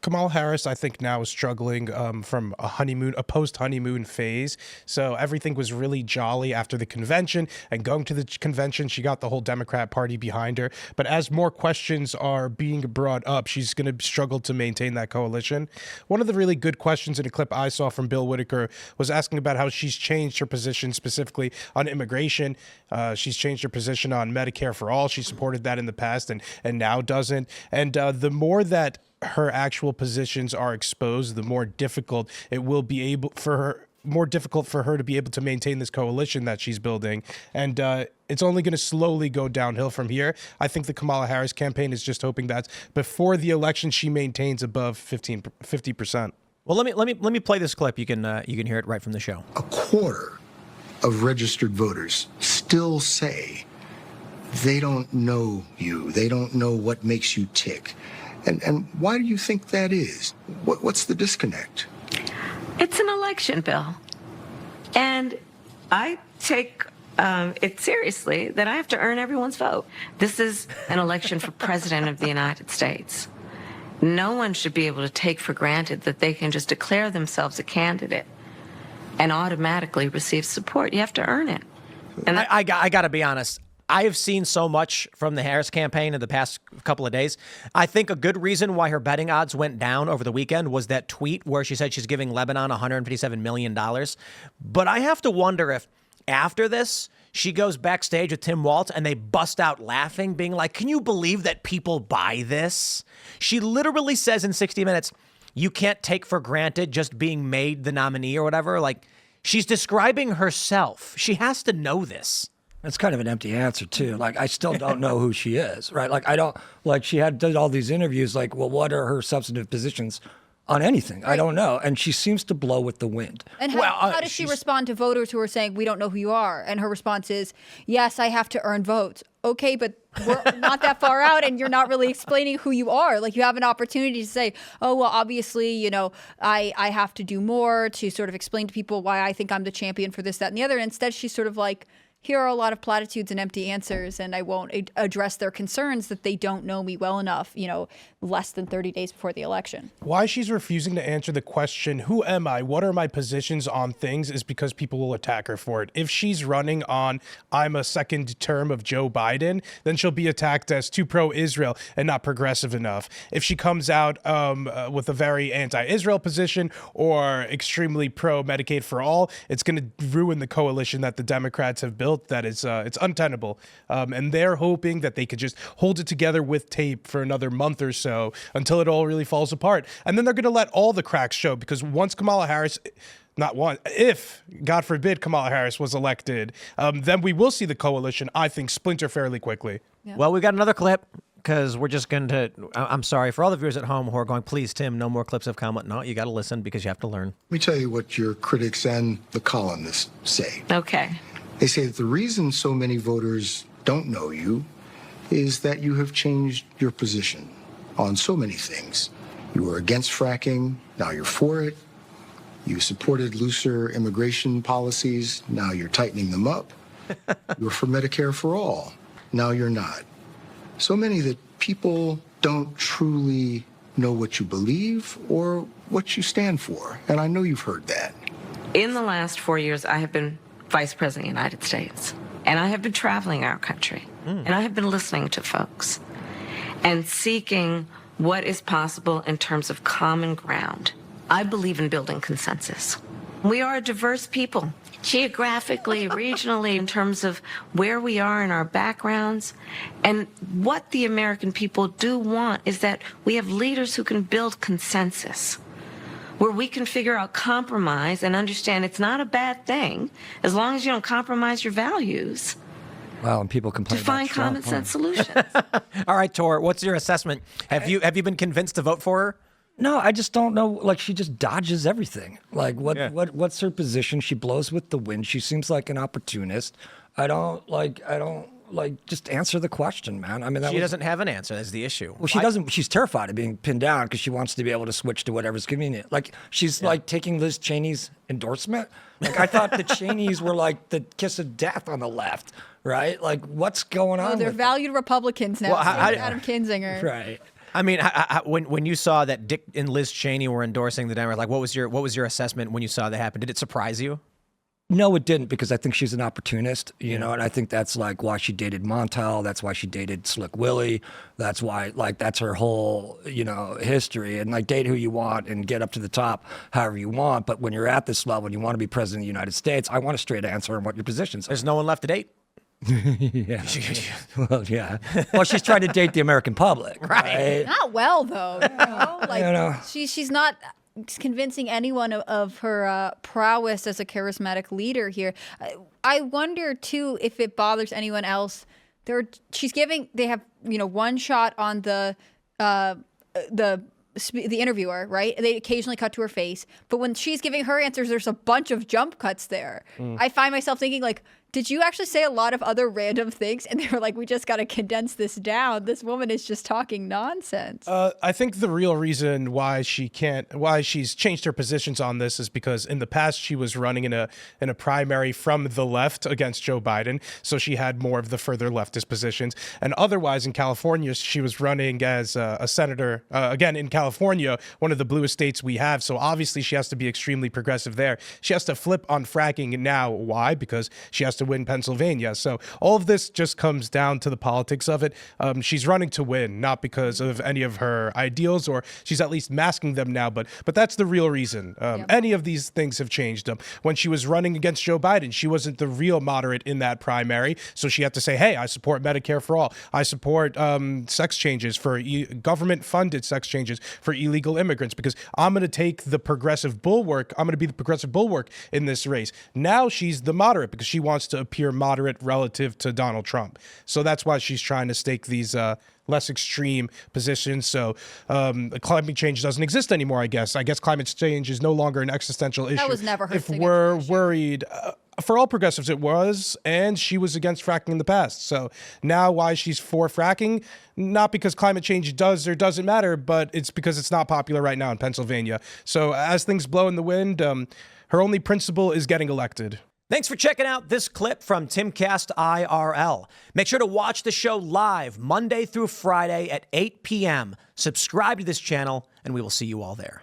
Kamala Harris, I think now is struggling from a post-honeymoon phase. So everything was really jolly after the convention, and going to the convention, she got the whole Democrat Party behind her. But as more questions are being brought up, she's going to struggle to maintain that coalition. One of the really good questions in a clip I saw from Bill Whitaker was asking about how she's changed her position specifically on immigration. She's changed her position on Medicare for all. She supported that in the past and now doesn't. And the more that her actual positions are exposed, the more difficult it will be more difficult for her to be able to maintain this coalition that she's building. And it's only going to slowly go downhill from here. I think the Kamala Harris campaign is just hoping that before the election, she maintains above 50%. Well, let me play this clip. You can hear it right from the show. A quarter of registered voters still say they don't know you. They don't know what makes you tick. And why do you think that is? What's the disconnect? It's an election, Bill. And I take it seriously that I have to earn everyone's vote. This is an election for President of the United States. No one should be able to take for granted that they can just declare themselves a candidate and automatically receive support. You have to earn it. And I got to be honest. I have seen so much from the Harris campaign in the past couple of days. I think a good reason why her betting odds went down over the weekend was that tweet where she said she's giving Lebanon $157 million. But I have to wonder if after this, she goes backstage with Tim Walz and they bust out laughing, being like, can you believe that people buy this? She literally says in 60 Minutes, you can't take for granted just being made the nominee or whatever. Like, she's describing herself. She has to know this. That's kind of an empty answer, too. Like, I still don't know who she is, right? Like, I don't, like, she did all these interviews, like, well, what are her substantive positions on anything? Right. I don't know. And she seems to blow with the wind. And how does she respond to voters who are saying, we don't know who you are? And her response is, yes, I have to earn votes. Okay, but we're not that far out, and you're not really explaining who you are. Like, you have an opportunity to say, oh, well, obviously, you know, I have to do more to sort of explain to people why I think I'm the champion for this, that, and the other. Instead, she's sort of like, here are a lot of platitudes and empty answers, and I won't address their concerns that they don't know me well enough, you know, less than 30 days before the election. Why she's refusing to answer the question, who am I? What are my positions on things, is because people will attack her for it. If she's running on, I'm a second term of Joe Biden, then she'll be attacked as too pro-Israel and not progressive enough. If she comes out with a very anti-Israel position or extremely pro-Medicaid for all, it's going to ruin the coalition that the Democrats have built. That is, it's untenable. And they're hoping that they could just hold it together with tape for another month or so until it all really falls apart. And then they're going to let all the cracks show, because once Kamala Harris, if, God forbid, Kamala Harris was elected, then we will see the coalition, I think, splinter fairly quickly. Yeah. Well, we got another clip, because we're just going to, I'm sorry, for all the viewers at home who are going, please, Tim, no more clips of Kamala. No, you got to listen because you have to learn. Let me tell you what your critics and the columnists say. okay. They say that the reason so many voters don't know you is that you have changed your position on so many things. You were against fracking, now you're for it. You supported looser immigration policies, now you're tightening them up. You were for Medicare for all, now you're not. So many that people don't truly know what you believe or what you stand for. And I know you've heard that. In the last 4 years, I have been Vice President of the United States. And I have been traveling our country. And I have been listening to folks and seeking what is possible in terms of common ground. I believe in building consensus. We are a diverse people, geographically, regionally, in terms of where we are in our backgrounds. And what the American people do want is that we have leaders who can build consensus, where we can figure out compromise and understand it's not a bad thing as long as you don't compromise your values. Wow, and people complain to find about Trump, common sense solutions. All right, Tor, what's your assessment? Have you been convinced to vote for her? No, I just don't know. Like, she just dodges everything. Like, what's her position? She blows with the wind. She seems like an opportunist. I don't just answer the question, man. I mean, she doesn't have an answer. That's the issue. Well, she doesn't. She's terrified of being pinned down because she wants to be able to switch to whatever's convenient. Like, she's like taking Liz Cheney's endorsement. Like, I thought the Cheneys were like the kiss of death on the left, right? Like, what's going on? They're valued Republicans now. Well, Adam Kinzinger. Right. I mean, when you saw that Dick and Liz Cheney were endorsing the Democrats, like what was your assessment when you saw that happen? Did it surprise you? No, it didn't, because I think she's an opportunist, you know, and I think that's like why she dated Montel. That's why she dated Slick Willie. That's why, like, that's her whole, you know, history. And like, date who you want and get up to the top however you want. But when you're at this level and you want to be president of the United States, I want a straight answer on what your positions are. There's no one left to date. Yeah. Well, yeah. Well, she's trying to date the American public. Right. Not well though. You know? Like You know. she's not convincing anyone of her prowess as a charismatic leader here. I wonder too if it bothers anyone else. They have, you know, one shot on the interviewer, right? They occasionally cut to her face, but when she's giving her answers, there's a bunch of jump cuts there. I find myself thinking, like, did you actually say a lot of other random things? And they were like, we just got to condense this down. This woman is just talking nonsense. I think the real reason why she's changed her positions on this is because in the past she was running in a primary from the left against Joe Biden, so she had more of the further leftist positions. And otherwise, in California, she was running as a senator again in California, one of the bluest states we have. So obviously, she has to be extremely progressive there. She has to flip on fracking now. Why? Because she has to win Pennsylvania. So all of this just comes down to the politics of it. She's running to win, not because of any of her ideals, or she's at least masking them now. But that's the real reason. Any of these things have changed. When she was running against Joe Biden, she wasn't the real moderate in that primary. So she had to say, hey, I support Medicare for all. I support sex changes for government-funded sex changes for illegal immigrants, because I'm going to take the progressive bulwark. I'm going to be the progressive bulwark in this race. Now she's the moderate because she wants to appear moderate relative to Donald Trump. So that's why she's trying to stake these less extreme positions. So climate change doesn't exist anymore, I guess. I guess climate change is no longer an existential issue. That was never her If signature we're issue. worried, for all progressives it was, and she was against fracking in the past. So now why she's for fracking, not because climate change does or doesn't matter, but it's because it's not popular right now in Pennsylvania. So as things blow in the wind, her only principle is getting elected. Thanks for checking out this clip from Timcast IRL. Make sure to watch the show live Monday through Friday at 8 p.m. Subscribe to this channel, and we will see you all there.